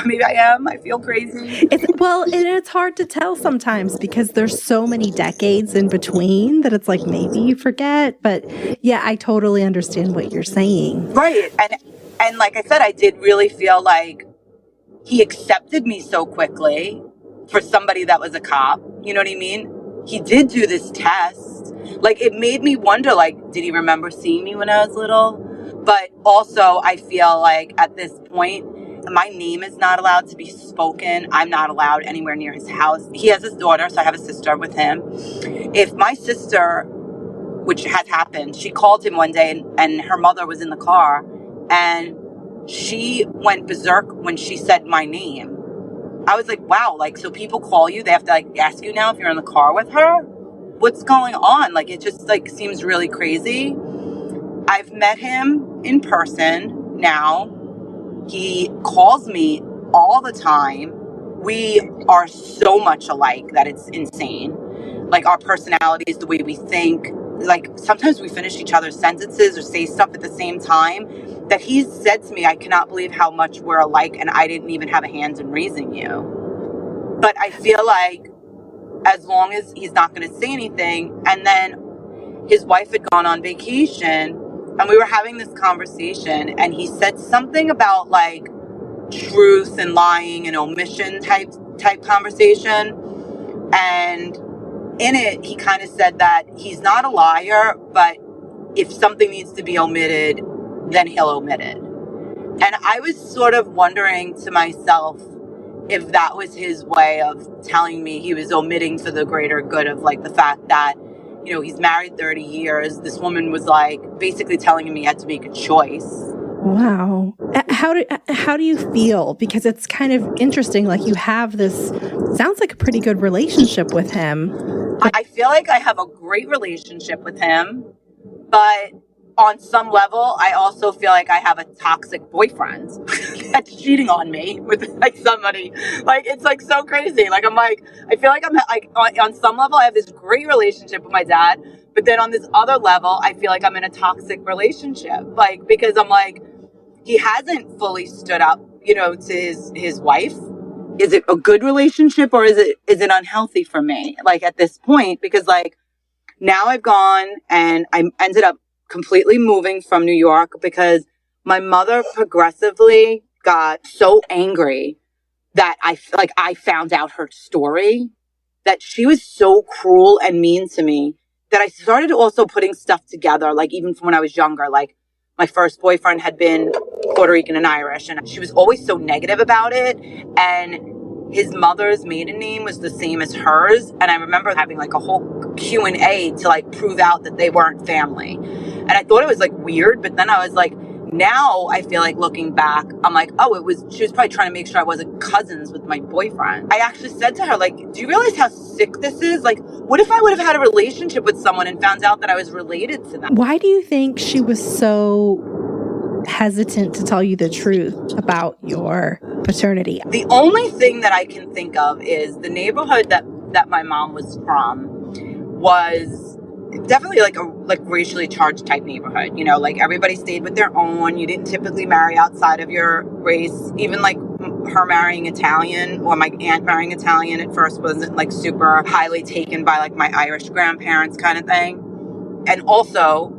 Maybe I am. I feel crazy. It's hard to tell sometimes because there's so many decades in between that it's like maybe you forget. But yeah, I totally understand what you're saying. Right. And like I said, I did really feel like he accepted me so quickly for somebody that was a cop. You know what I mean? He did do this test. Like it made me wonder, like, did he remember seeing me when I was little? But also I feel like at this point, my name is not allowed to be spoken. I'm not allowed anywhere near his house. He has his daughter, so I have a sister with him. If my sister, which has happened, she called him one day and her mother was in the car and she went berserk when she said my name. I was like, wow, like, so people call you, they have to like ask you now if you're in the car with her? What's going on? Like, it just like seems really crazy. I've met him in person now. He calls me all the time. We are so much alike that it's insane. Like our personalities, the way we think, like sometimes we finish each other's sentences or say stuff at the same time that he's said to me, I cannot believe how much we're alike and I didn't even have a hand in raising you. But I feel like as long as he's not going to say anything, and then his wife had gone on vacation and we were having this conversation and he said something about like truth and lying and omission type conversation. And in it, he kind of said that he's not a liar, but if something needs to be omitted, then he'll omit it. And I was sort of wondering to myself if that was his way of telling me he was omitting for the greater good of like the fact that he's married 30 years. This woman was like basically telling him he had to make a choice. Wow. How do you feel? Because it's kind of interesting. Like, you have this, sounds like a pretty good relationship with him. I feel like I have a great relationship with him, but on some level, I also feel like I have a toxic boyfriend that's cheating on me with like somebody. Like, it's like so crazy. Like, I feel like I'm like on some level, I have this great relationship with my dad, but then on this other level, I feel like I'm in a toxic relationship. Like, because I'm like, he hasn't fully stood up, to his wife. Is it a good relationship or is it unhealthy for me? Like, at this point, because like now I've gone and I ended up completely moving from New York because my mother progressively got so angry that I found out her story, that she was so cruel and mean to me that I started also putting stuff together. Like, even from when I was younger, like my first boyfriend had been Puerto Rican and Irish, and she was always so negative about it. And his mother's maiden name was the same as hers. And I remember having like a whole Q&A to like prove out that they weren't family. And I thought it was like weird, but then I was like, now I feel like looking back, I'm like, she was probably trying to make sure I wasn't cousins with my boyfriend. I actually said to her, like, do you realize how sick this is? Like, what if I would have had a relationship with someone and found out that I was related to them? Why do you think she was so hesitant to tell you the truth about your paternity? The only thing that I can think of is the neighborhood that my mom was from was definitely like a racially charged type neighborhood. Like everybody stayed with their own. You didn't typically marry outside of your race. Even like her marrying Italian, or my aunt marrying Italian at first wasn't like super highly taken by like my Irish grandparents kind of thing. And also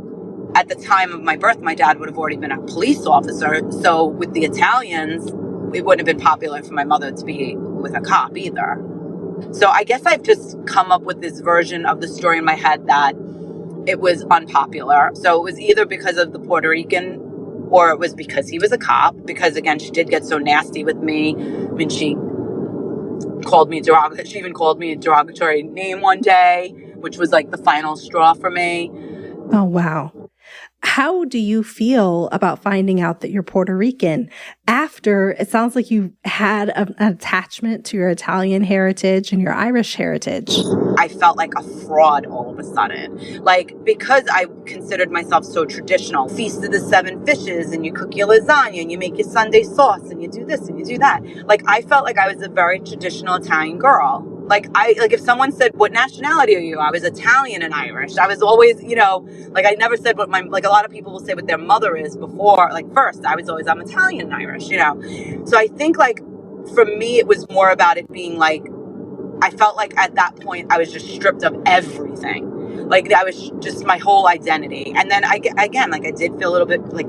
at the time of my birth, my dad would have already been a police officer. So with the Italians, it wouldn't have been popular for my mother to be with a cop either. So I guess I've just come up with this version of the story in my head that it was unpopular. So it was either because of the Puerto Rican, or it was because he was a cop. Because again, she did get so nasty with me. I mean, she even called me a derogatory name one day, which was like the final straw for me. Oh, wow. How do you feel about finding out that you're Puerto Rican after it sounds like you had an attachment to your Italian heritage and your Irish heritage? I felt like a fraud all of a sudden. Like, because I considered myself so traditional, Feast of the Seven Fishes, and you cook your lasagna and you make your Sunday sauce and you do this and you do that. Like, I felt like I was a very traditional Italian girl. Like if someone said, what nationality are you? I was Italian and Irish. I was always, like I never said what like a lot of people will say what their mother is before, like first, I'm Italian and Irish, So I think like for me, it was more about it being like, I felt like at that point I was just stripped of everything. Like I was just my whole identity. And then I did feel a little bit like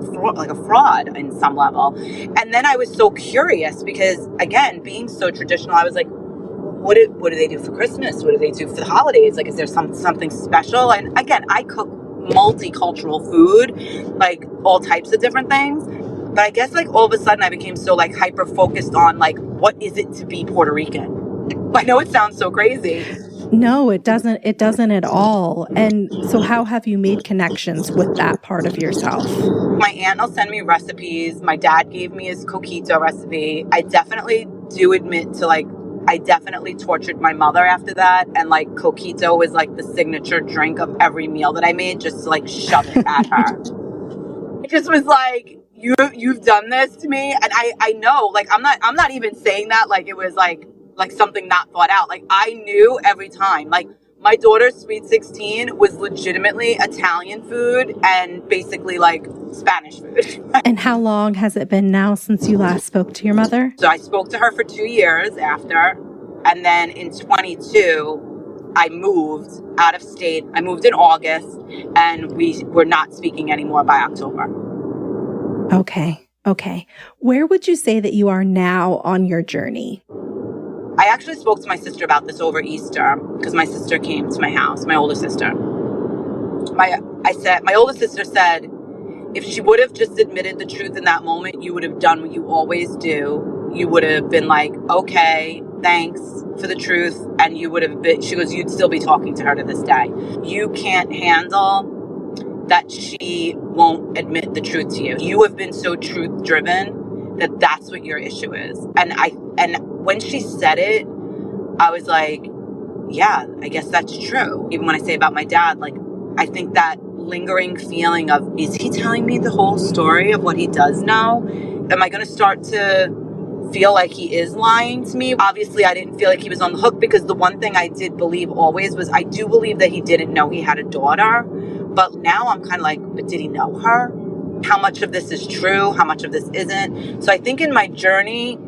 a fraud in some level. And then I was so curious because again, being so traditional, I was like, what do they do for Christmas? What do they do for the holidays? Like, is there something special? And again, I cook multicultural food, like all types of different things. But I guess like all of a sudden I became so like hyper focused on like, what is it to be Puerto Rican? I know it sounds so crazy. No, it doesn't. It doesn't at all. And so how have you made connections with that part of yourself? My aunt will send me recipes. My dad gave me his coquito recipe. I definitely do admit to like, I definitely tortured my mother after that. And like coquito was like the signature drink of every meal that I made, just to like shove it at her. It just was like, you've done this to me. And I know, like, I'm not even saying that like it was like something not thought out. Like I knew every time, like my daughter's Sweet 16 was legitimately Italian food and basically like Spanish food. And how long has it been now since you last spoke to your mother? So I spoke to her for 2 years after. And then in 22, I moved out of state. I moved in August and we were not speaking anymore by October. Okay. Where would you say that you are now on your journey? I actually spoke to my sister about this over Easter because my sister came to my house, my older sister. My older sister said, if she would have just admitted the truth in that moment, you would have done what you always do. You would have been like, okay, thanks for the truth. And you would have been, she goes, you'd still be talking to her to this day. You can't handle that she won't admit the truth to you. You have been so truth driven that that's what your issue is. And when she said it, I was like, yeah, I guess that's true. Even when I say about my dad, like, I think that lingering feeling of, is he telling me the whole story of what he does know? Am I going to start to feel like he is lying to me? Obviously, I didn't feel like he was on the hook, because the one thing I did believe always was I do believe that he didn't know he had a daughter. But now I'm kind of like, but did he know her? How much of this is true? How much of this isn't? So I think in my journey,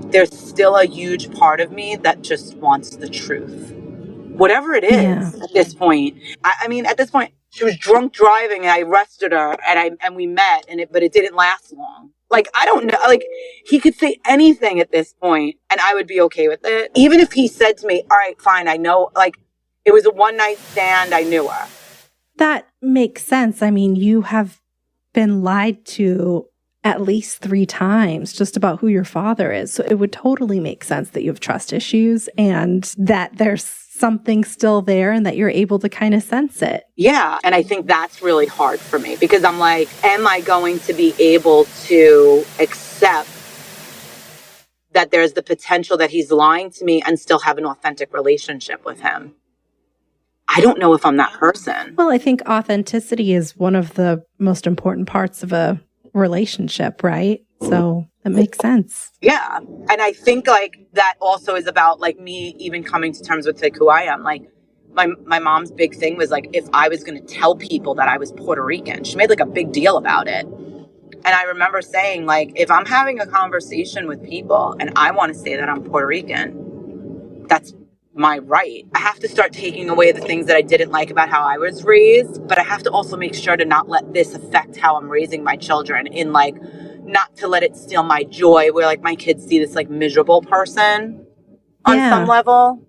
there's still a huge part of me that just wants the truth. Whatever it is at this point. I mean, at this point, she was drunk driving and I arrested her and we met, but it didn't last long. Like, I don't know. Like, he could say anything at this point and I would be okay with it. Even if he said to me, all right, fine, I know, like, it was a one night stand, I knew her. That makes sense. I mean, you have been lied to at least 3 times just about who your father is. So it would totally make sense that you have trust issues and that there's something still there and that you're able to kind of sense it. Yeah. And I think that's really hard for me, because I'm like, am I going to be able to accept that there's the potential that he's lying to me and still have an authentic relationship with him? I don't know if I'm that person. Well, I think authenticity is one of the most important parts of a relationship, right? So that makes sense. Yeah. And I think like that also is about like me even coming to terms with like who I am. Like my mom's big thing was like, if I was going to tell people that I was Puerto Rican, she made like a big deal about it. And I remember saying, like, if I'm having a conversation with people and I want to say that I'm Puerto Rican, that's my right. I have to start taking away the things that I didn't like about how I was raised, but I have to also make sure to not let this affect how I'm raising my children, in like, not to let it steal my joy, where like my kids see this like miserable person on some level.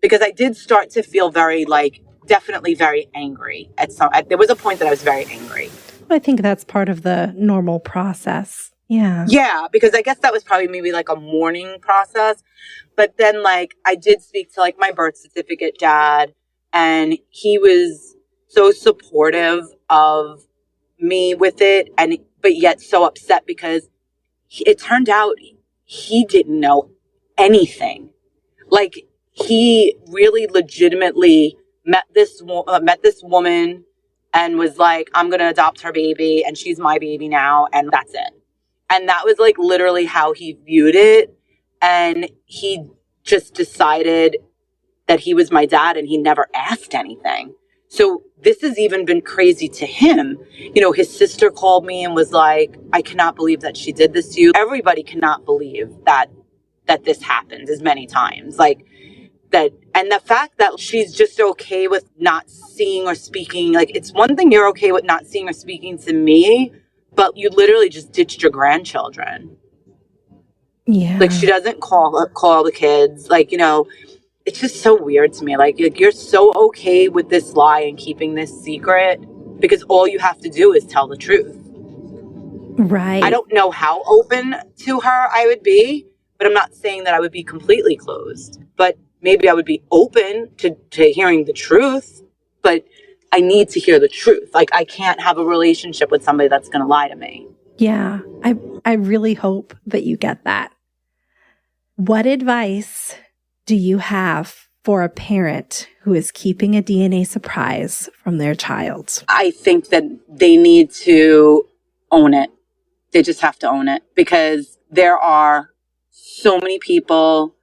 Because I did start to feel very like, definitely very angry there was a point that I was very angry. I think that's part of the normal process. Yeah. Yeah, because I guess that was probably maybe like a mourning process. But then like I did speak to like my birth certificate dad, and he was so supportive of me with it, but yet so upset because it turned out he didn't know anything. Like, he really legitimately met this woman and was like, I'm going to adopt her baby and she's my baby now, and that's it. And that was like literally how he viewed it. And he just decided that he was my dad and he never asked anything. So this has even been crazy to him. You know, his sister called me and was like, I cannot believe that she did this to you. Everybody cannot believe that this happened as many times. Like that. And the fact that she's just okay with not seeing or speaking, like, it's one thing you're okay with not seeing or speaking to me, but you literally just ditched your grandchildren. Yeah. Like, she doesn't call the kids. Like, you know, it's just so weird to me. Like, you're so okay with this lie and keeping this secret because all you have to do is tell the truth. Right. I don't know how open to her I would be, but I'm not saying that I would be completely closed. But maybe I would be open to hearing the truth, but I need to hear the truth. Like, I can't have a relationship with somebody that's going to lie to me. Yeah. I really hope that you get that. What advice do you have for a parent who is keeping a DNA surprise from their child? I think that they need to own it. They just have to own it, because there are so many people,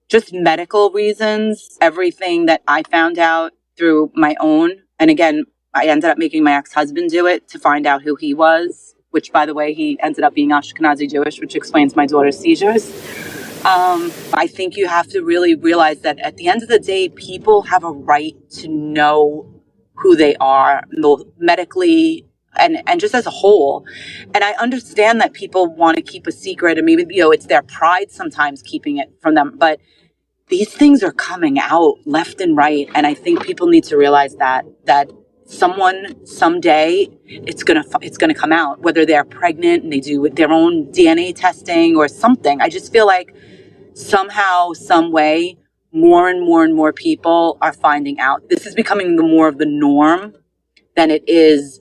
just medical reasons, everything that I found out through my own. And again, I ended up making my ex-husband do it to find out who he was, which, by the way, he ended up being Ashkenazi Jewish, which explains my daughter's seizures. I think you have to really realize that at the end of the day, people have a right to know who they are medically and just as a whole. And I understand that people want to keep a secret, and maybe, you know, it's their pride sometimes keeping it from them. But these things are coming out left and right. And I think people need to realize that someone someday it's gonna come out, whether they're pregnant and they do their own DNA testing or something. I just feel like somehow, some way, more and more and more people are finding out. This is becoming more of the norm than it is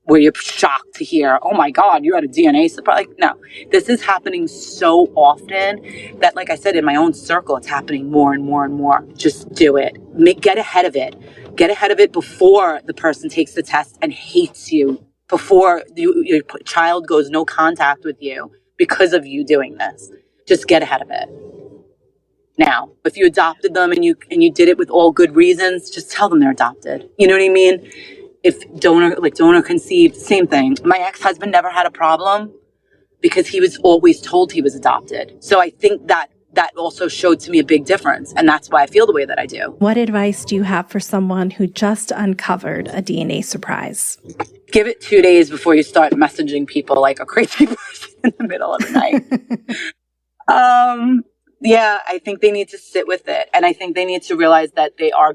where you're shocked to hear, oh my God, you had a DNA surprise. Like, no, this is happening so often that, like I said, in my own circle, it's happening more and more and more. Just do it. Get ahead of it. Get ahead of it before the person takes the test and hates you, before your child goes no contact with you because of you doing this. Just get ahead of it. Now, if you adopted them and you did it with all good reasons, just tell them they're adopted. You know what I mean? If donor conceived, same thing. My ex-husband never had a problem because he was always told he was adopted. So I think that also showed to me a big difference. And that's why I feel the way that I do. What advice do you have for someone who just uncovered a DNA surprise? Give it 2 days before you start messaging people like a crazy person in the middle of the night. Yeah, I think they need to sit with it. And I think they need to realize that you're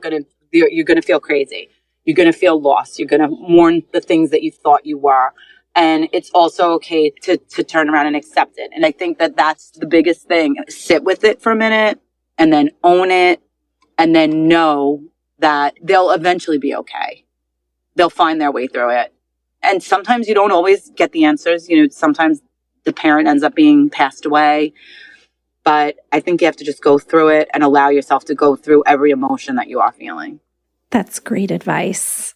going to feel crazy. You're going to feel lost. You're going to mourn the things that you thought you were. And it's also okay to turn around and accept it. And I think that that's the biggest thing. Sit with it for a minute and then own it and then know that they'll eventually be okay. They'll find their way through it. And sometimes you don't always get the answers. You know, sometimes the parent ends up being passed away. But I think you have to just go through it and allow yourself to go through every emotion that you are feeling. That's great advice.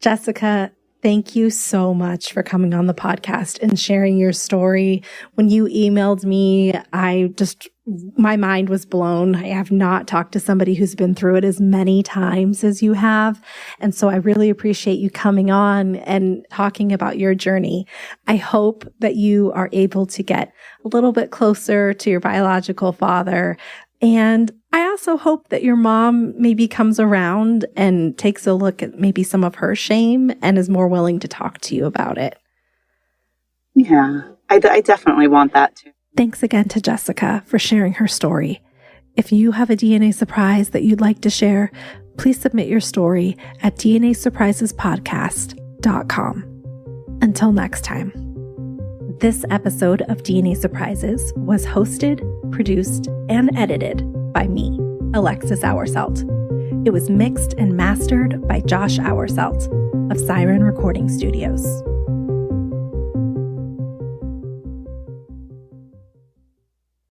Jessica, thank you so much for coming on the podcast and sharing your story. When you emailed me, my mind was blown. I have not talked to somebody who's been through it as many times as you have. And so I really appreciate you coming on and talking about your journey. I hope that you are able to get a little bit closer to your biological father. And I also hope that your mom maybe comes around and takes a look at maybe some of her shame and is more willing to talk to you about it. Yeah, I definitely want that too. Thanks again to Jessica for sharing her story. If you have a DNA surprise that you'd like to share, please submit your story at dnasurprisespodcast.com. Until next time. This episode of DNA Surprises was hosted, produced, and edited by me, Alexis Auerselt. It was mixed and mastered by Josh Auerselt of Siren Recording Studios.